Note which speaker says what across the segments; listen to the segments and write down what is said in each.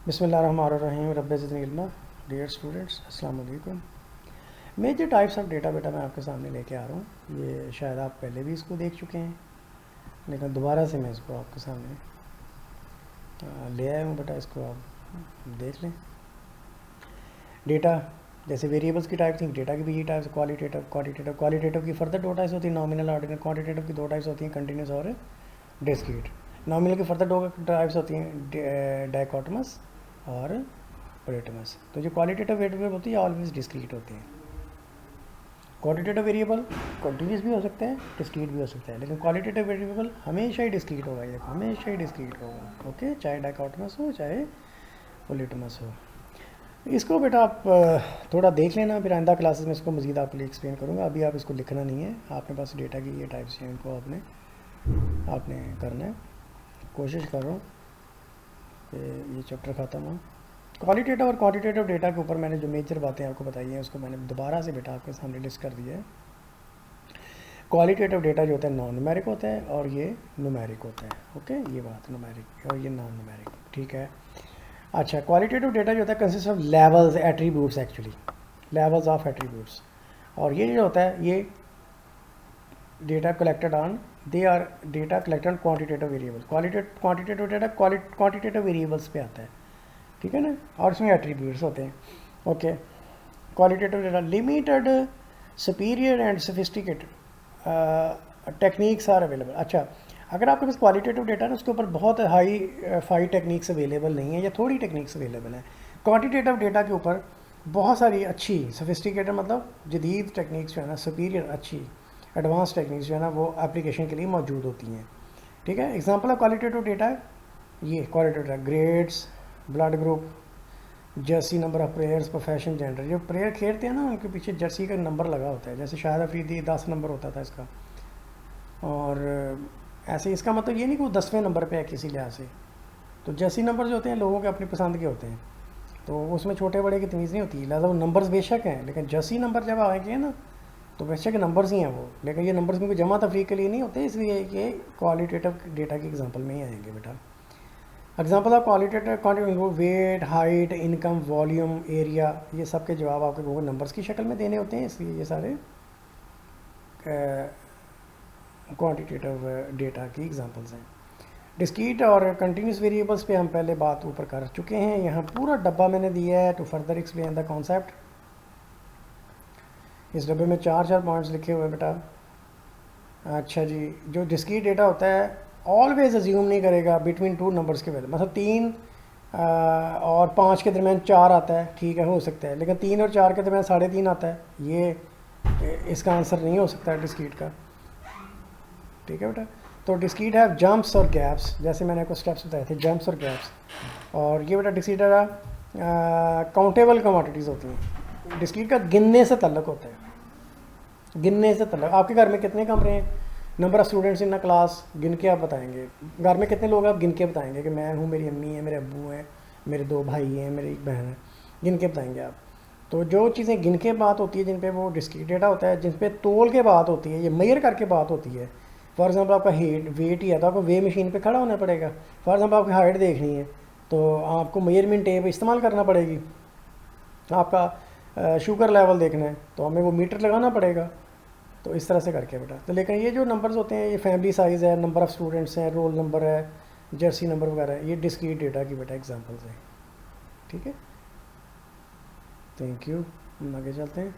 Speaker 1: बिस्मिल्लाहिर्रहमानिर्रहीम rabbi ज़िदनी इल्मा। Dear students अस्सलाम वालेकुम। मेजर टाइप्स ऑफ डेटा बेटा मैं आपके सामने लेके आ रहा हूँ। ये शायद आप पहले भी इसको देख चुके हैं, लेकिन दोबारा से मैं इसको आपके सामने ले आया हूँ बेटा। इसको आप देख लें। डेटा जैसे वेरिएबल्स की टाइप थी, डेटा की भी ये टाइप्स क्वालिटेटिव क्वांटिटेटिव। क्वालिटेटिव की फर्दर दो टाइप्स होती हैं, नॉमिनल ऑर्डिनल। क्वांटिटेटिव की दो टाइप्स होती हैं, कंटिन्यूस और डिस्क्रीट। नॉमिनल की फर्दर दो टाइप्स होती हैं, डाइकोटमस और पोलिटमस। तो जो क्वालिटेटिव वेरिएबल होती है ऑलवेज डिस्क्रीट होती हैं। क्वांटिटेटिव वेरिएबल कंटिन्यूस भी हो सकते हैं, डिस्क्रीट भी हो सकता है, लेकिन क्वालिटेटिव वेरिएबल हमेशा ही डिस्क्रीट होगा। ये हमेशा ही डिस्क्रीट होगा, ओके, चाहे डाइकोटमस हो चाहे पोलिटमस हो। इसको बेटा आप थोड़ा देख लेना, फिर आइंदा क्लासेस में इसको मज़ीद आपके लिए एक्सप्लेन करूँगा। अभी आप इसको लिखना नहीं है, आपके पास डेटा की ये टाइप्स हैं, इनको आपने करना है। कोशिश कर रहा हूँ कि ये चैप्टर ख़त्म हो। क्वालिटेटिव और क्वांटिटेटिव डेटा के ऊपर मैंने जो मेजर बातें आपको बताई हैं उसको मैंने दोबारा से बेटा आपके सामने लिस्ट कर दिया है। क्वालिटेटिव डेटा जो होता है नॉन न्यूमेरिक होता है और ये न्यूमेरिक होता है, ओके, ये बात न्यूमेरिक और ये नॉन न्यूमेरिक, ठीक है। अच्छा, क्वालिटेटिव डेटा जो होता है consist of levels attributes, actually levels of attributes. और ये जो होता है ये data collected on they are data collected on quantitative variables. Quantitative data quantitative variables पे आता है, ठीक है ना, और इसमें एट्रीब्यूट्स होते हैं, okay. Qualitative data limited superior and sophisticated techniques are available. अच्छा, अगर आपके पास क्वालिटेटिव डेटा है ना, उसके ऊपर बहुत हाई टेक्निक्स अवेलेबल नहीं है या थोड़ी टेक्निक्स अवेलेबल है। क्वांटिटेटिव डेटा के ऊपर बहुत सारी अच्छी सोफिस्टिकेटेड मतलब जदीद टेक्निक्स जो है ना, सुपीरियर अच्छी एडवांस टेक्निक्स जो है ना वो एप्लीकेशन के लिए मौजूद होती हैं, ठीक है। एग्जांपल ऑफ क्वालिटेटिव डेटा है ये qualitative grades, blood group, Jersey, number of players, profession, gender. जो प्लेयर खेलते हैं ना उनके पीछे जर्सी का नंबर लगा होता है। जैसे शाहिद अफरीदी 10 नंबर होता था इसका, और ऐसे इसका मतलब ये नहीं कि वो 10वें नंबर पे है किसी लिहाज से। तो जर्सी नंबर जो होते हैं लोगों के अपनी पसंद के होते हैं, तो उसमें छोटे बड़े की तमीज़ नहीं होती, लिहाजा वो नंबर्स बेशक हैं, लेकिन जर्सी नंबर जब आएंगे ना तो बेशक नंबर्स ही हैं वो, लेकिन ये नंबर्स में कोई जमा तफरीक के लिए नहीं होते, इसलिए ये क्वालिटेटिव डेटा की एग्जांपल में ही आएंगे बेटा। Example of qualitative weight, height, income, volume, area, ये सब के जवाब आपके गूगल नंबर्स की शक्ल में देने होते हैं, इसलिए ये सारे क्वांटिटेटिव डेटा की एग्जांपल्स हैं। डिस्क्रीट और कंटिन्यूस वेरिएबल्स पे हम पहले बात ऊपर कर चुके हैं। यहाँ पूरा डब्बा मैंने दिया है to further explain the concept. इस डब्बे में 4 पॉइंट्स लिखे हुए हैं बेटा। अच्छा जी, जो डिस्क्रीट डेटा होता है ऑलवेज अज्यूम नहीं करेगा बिटवीन 2 नंबर्स के वैल्यू, मतलब 3 और 5 के दरमियान 4 आता है, ठीक है, हो सकता है, लेकिन 3 और 4 के दरमियान 3.5 आता है, ये इसका आंसर नहीं हो सकता है डिस्क्रीट का, ठीक है बेटा। तो डिस्क्रीट है जंप्स और गैप्स, जैसे मैंने आपको स्टेप्स बताए थे, जंप्स और गैप्स। और ये बेटा डिस्क्रीट है काउंटेबल क्वांटिटीज़ होती हैं। डिस्क्रीट का गिनने से तल्लुक़ होता है, गिनने से तल्लुक़। आपके घर में कितने कमरे हैं, number of students in a class, गिन के आप बताएंगे। घर में कितने लोग आप गिन के बताएंगे कि मैं हूँ, मेरी अम्मी है, मेरे अब्बू हैं, मेरे 2 भाई हैं, मेरी एक बहन है, गिन के बताएंगे आप। तो जो चीज़ें गिन के बात होती है, जिन पे वो डिस्क्रीट डेटा होता है, जिन पे तोल के बात होती है, ये मेजर करके बात होती है। फॉर एग्जांपल आपका वेट ही है तो आपको वे मशीन पे खड़ा होना पड़ेगा। फॉर एग्जांपल आपकी हाइट देखनी है तो आपको मेजरमेंट टेप इस्तेमाल करना पड़ेगी। आपका शुगर लेवल देखना है तो हमें वो मीटर लगाना पड़ेगा। तो इस तरह से करके बेटा। तो लेकिन ये जो नंबर्स होते हैं, ये फैमिली साइज़ है, नंबर ऑफ़ स्टूडेंट्स हैं, रोल नंबर है, जर्सी नंबर वगैरह है, ये डिस्क्रीट डेटा की बेटा एग्जांपल्स हैं, ठीक है। थैंक यू, हम आगे चलते हैं।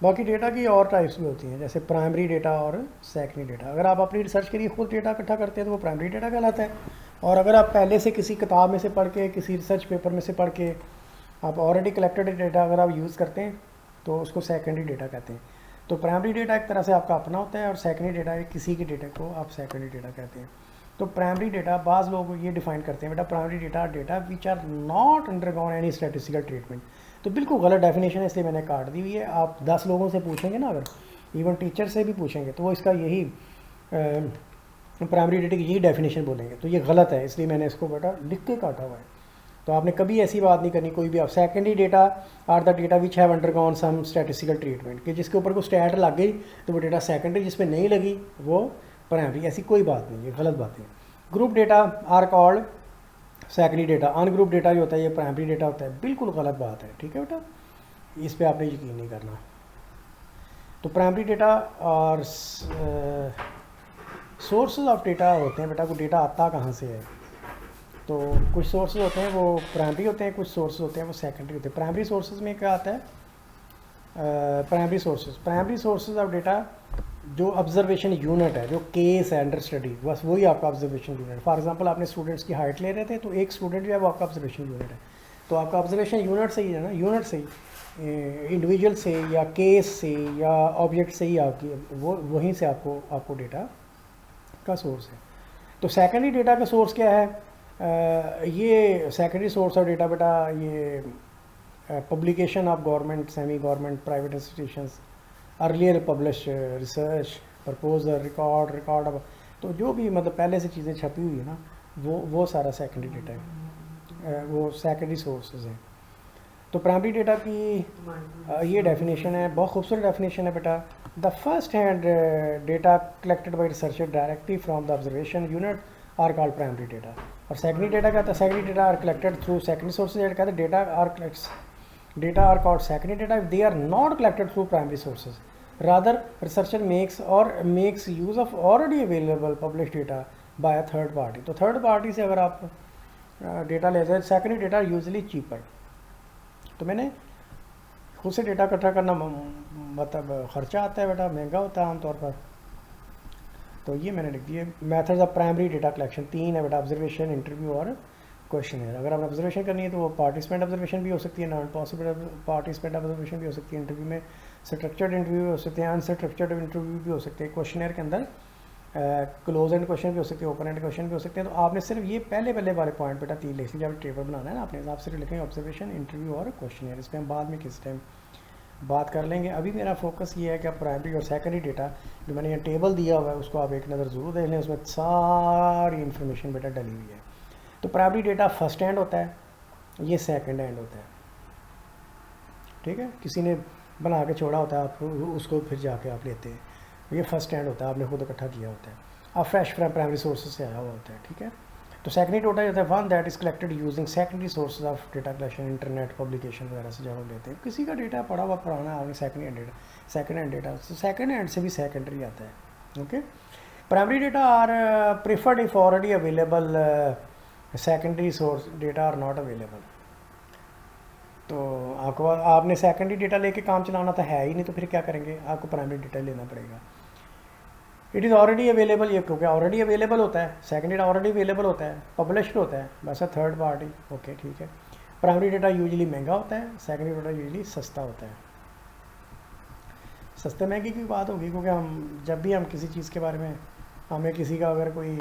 Speaker 1: बाकी डेटा की और टाइप्स भी होती हैं, जैसे प्राइमरी डेटा और सेकेंडरी डेटा। अगर आप अपनी रिसर्च के लिए खुद डेटा इकट्ठा करते हैं तो वो प्राइमरी डेटा कहलाता है, और अगर आप पहले से किसी किताब में से पढ़ के, किसी रिसर्च पेपर में से पढ़ के आप ऑलरेडी कलेक्टेड डेटा अगर आप यूज़ करते हैं तो उसको सेकेंडरी डेटा कहते हैं। तो प्राइमरी डेटा एक तरह से आपका अपना होता है और सेकेंडरी डेटा किसी के डेटा को आप सेकेंडरी डेटा कहते हैं। तो प्राइमरी डेटा बाज़ लोग ये डिफ़ाइन करते हैं बेटा, primary data which are not undergone any statistical treatment. तो बिल्कुल गलत डेफिनेशन है, इसलिए मैंने काट दी हुई है। आप 10 लोगों से पूछेंगे ना, अगर इवन टीचर से भी पूछेंगे तो वो इसका यही प्राइमरी डेटा की यही डेफिनेशन बोलेंगे, तो ये गलत है, इसलिए मैंने इसको बेटा लिख के काटा हुआ है। तो आपने कभी ऐसी बात नहीं करनी कोई भी। आप secondary data are the data which have undergone some statistical treatment, कि जिसके ऊपर को स्टैट लग गई तो वो डेटा सेकेंडरी, जिसमें नहीं लगी वो प्राइमरी, ऐसी कोई बात नहीं है, गलत बात है। Group data are called secondary data, ungroup data जो होता है ये प्राइमरी डेटा होता है। बिल्कुल गलत बात है, ठीक है बेटा, इस पे आपने यकीन नहीं करना। तो प्राइमरी डेटा और सोर्सेज ऑफ डेटा होते हैं बेटा, को डेटा आता कहाँ से है। तो कुछ सोर्सेज होते हैं वो प्राइमरी होते हैं, कुछ सोर्सेज होते हैं वो सेकेंडरी होते हैं। प्राइमरी सोर्सेज में क्या आता है, प्राइमरी सोर्सेज ऑफ डेटा जो ऑब्जर्वेशन यूनिट है, जो केस है अंडर स्टडी, बस वही आपका ऑब्जर्वेशन यूनिट। फॉर एग्जांपल आपने स्टूडेंट्स की हाइट ले रहे थे, तो एक स्टूडेंट जो है वो आपका ऑब्जर्वेशन यूनिट है। तो आपका ऑब्जर्वेशन यूनिट से ही है ना, यूनिट से ही, इंडिविजुअल से या केस से या ऑब्जेक्ट से ही आपकी वहीं से आपको डेटा का सोर्स है। तो सेकेंडरी डेटा का सोर्स क्या है, ये सेकेंडरी सोर्स ऑफ डेटा बेटा ये publication of government, semi government, private institutions, earlier publish research proposal, record of, तो जो भी मतलब पहले से चीज़ें छपी हुई है ना, वो सारा सेकेंडरी डेटा है, वो सेकेंडरी सोर्सेज हैं। तो प्राइमरी डेटा की ये डेफिनेशन है, बहुत खूबसूरत डेफिनेशन है बेटा। The first hand data collected by researcher directly from the observation unit are called primary data. और सेकेंडरी डेटा क्या था, secondary data are collected through secondary sources. कहते हैं data are called secondary data if they are not collected through primary sources, rather researcher makes use of already available publish data by a third party. तो third party से अगर आप data लेते हैं, secondary data usually cheaper. तो मैंने खुद से डेटा इकट्ठा करना मतलब ख़र्चा आता है बेटा, महंगा होता है आमतौर पर। तो ये मैंने लिख दिया। Methods of primary data collection 3 है बेटा, ऑब्जर्वेशन, इंटरव्यू और क्वेश्चन है। अगर आपने ऑब्जर्वेशन करनी है तो वो पार्टिसिपेंट ऑब्जर्वेशन भी हो सकती है, नॉन पॉसिबल पार्टिसिपेंट ऑब्जर्वेशन भी हो सकती है। इंटरव्यू में स्ट्रक्चर्ड इंटरव्यू हो सकते हैं, अनस्ट्रक्चर्ड इंटरव्यू भी हो सकते हैं। क्वेश्चनर के अंदर क्लोज एंड क्वेश्चन भी हो सकते हैं, ओपन एंड क्वेश्चन भी हो सकते हैं। तो आपने सिर्फ ये पहले वाले पॉइंट बेटा 3 लिख लीजिए। जब टेबल बनाना है ना अपने हिसाब से लिखेंगे ऑब्जर्वेशन, इंटरव्यू और क्वेश्चनर। इस पर हम बाद में किस टाइम बात कर लेंगे। अभी मेरा फोकस ये है कि प्राइमरी और सेकेंडरी डेटा जो मैंने ये टेबल दिया हुआ है उसको आप एक नज़र ज़रूर देख लें, उसमें सारी इन्फॉर्मेशन बेटा डली हुई है। तो प्राइमरी डेटा फर्स्ट हैंड होता है, ये सेकंड हैंड होता है, ठीक है। किसी ने बना के छोड़ा होता है, आप उसको फिर जाके आप लेते हैं, ये फर्स्ट हैंड होता है, आपने खुद इकट्ठा किया होता है, आप फ्रेश प्राइमरी सोर्सेज से आया हुआ होता है, ठीक है। तो सेकेंडरी डेटा जो है one that is collected using secondary sources of data collection, internet publication वगैरह से जब हम लेते हैं। किसी का डेटा पड़ा हुआ पुराना आपने सेकेंड हैंड डेटा, तो सेकेंड हैंड से भी सेकेंडरी आता है, okay. Primary data are preferred if already available, secondary source data are not available. तो आपने सेकेंडरी डेटा लेके काम चलाना तो है ही नहीं, तो फिर क्या करेंगे, आपको प्राइमरी डेटा लेना पड़ेगा। इट इज़ ऑलरेडी अवेलेबल, ये क्योंकि ऑलरेडी अवेलेबल होता है, सेकेंड डेटा ऑलरेडी अवेलेबल होता है, पब्लिश्ड होता है, वैसे थर्ड पार्टी, ओके ठीक है। प्राइमरी डेटा यूजुअली महंगा होता है, सेकेंडरी डेटा यूजुअली सस्ता होता है। सस्ते महंगे की बात होगी क्योंकि हम जब भी हम किसी चीज़ के बारे में, हमें किसी का अगर कोई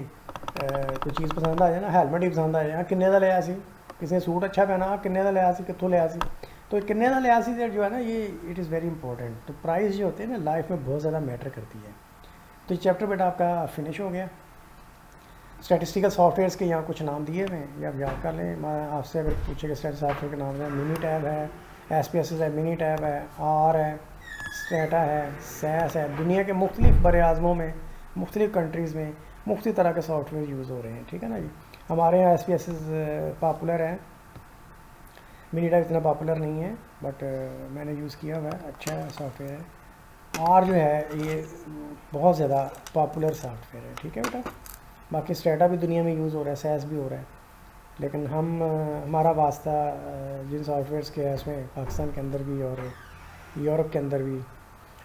Speaker 1: चीज़ पसंद आ जाए ना, हेलमेट ही पसंद आ जाए, किन्ने का लिया सी, किसी ने सूट अच्छा पहना, किन्ने का लिया सी, कितों लिया सी, तो किन्ने का लिया सी जो है ना, ये इट इज़ वेरी इंपॉर्टेंट। तो प्राइस जो होते हैं ना लाइफ में बहुत ज़्यादा मैटर करती है। तो ये चैप्टर बेटा आपका फिनिश हो गया। स्टैटिस्टिकल सॉफ्टवेयर्स के यहाँ कुछ नाम दिए हुए हैं, ये आप याद कर लें। मैं आपसे अगर पूछेगा स्टैटिस्टिकल सॉफ्टवेयर के नाम है, मिनी टैब है, SPSS है, मिनी टैब है, आर है, स्टेटा है, सैस है। दुनिया के मुख्तलिफ बर आज़मों में, मुख्तलिफ कंट्रीज़ में मुख्तलिफ तरह के सॉफ्टवेयर यूज़ हो रहे हैं, ठीक है ना जी। हमारे यहाँ SPSS पॉपुलर है, मिनी टैब इतना पॉपुलर नहीं है, बट मैंने यूज़ किया हुआ है, अच्छा सॉफ्टवेयर है। आर जो है ये बहुत ज़्यादा पॉपुलर सॉफ्टवेयर है, ठीक है बेटा। बाकी स्टेटा भी दुनिया में यूज़ हो रहा है, सैस भी हो रहा है, लेकिन हमारा वास्ता जिन सॉफ्टवेयर्स के है उसमें पाकिस्तान के अंदर भी और यूरोप के अंदर भी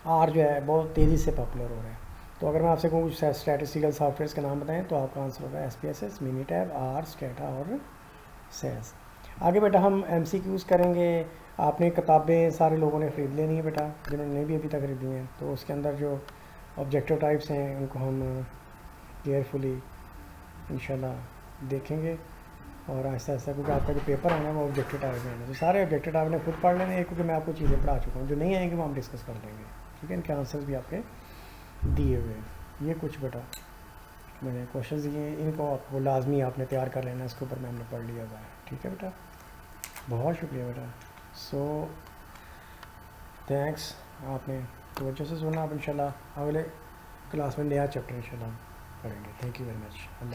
Speaker 1: आर जो है बहुत तेज़ी से पॉपुलर हो रहा है। तो अगर मैं आपसे कहूँ स्टैटिस्टिकल सॉफ्टवेयर्स के नाम बताएं तो आपका आंसर होगा SPSS, Minitab, R, Stata और सैस। आगे बेटा हम MCQs करेंगे। आपने किताबें सारे लोगों ने ख़रीद लेनी है बेटा, जिन्होंने नहीं भी अभी तक खरीदी हैं। तो उसके अंदर जो ऑब्जेक्टिव टाइप्स हैं उनको हम केयरफुली इंशाल्लाह देखेंगे और आहिस्ता आहिस्ता, क्योंकि आपका जो पेपर आना है वो ऑब्जेक्टिव टाइप में आना, तो सारे ऑब्जेक्टिव टाइप ने खुद पढ़ लेने हैं, क्योंकि मैं आपको चीज़ें पढ़ा चुका हूँ। जो नहीं आएंगे वो हम डिस्कस कर लेंगे, ठीक है। इनके आंसर्स भी आपके दिए हुए हैं। ये कुछ बेटा मैंने क्वेश्चन दिए, इनको आपको लाजमी आपने तैयार कर लेना, इसके ऊपर मैंने पढ़ लिया हुआ है, ठीक है बेटा। बहुत शुक्रिया बेटा। सो थैंक्स, आपने तवज्जो से सुना। अब इंशाल्लाह अगले क्लास में नया चैप्टर इंशाल्लाह पढ़ेंगे। Thank you very much. Allah.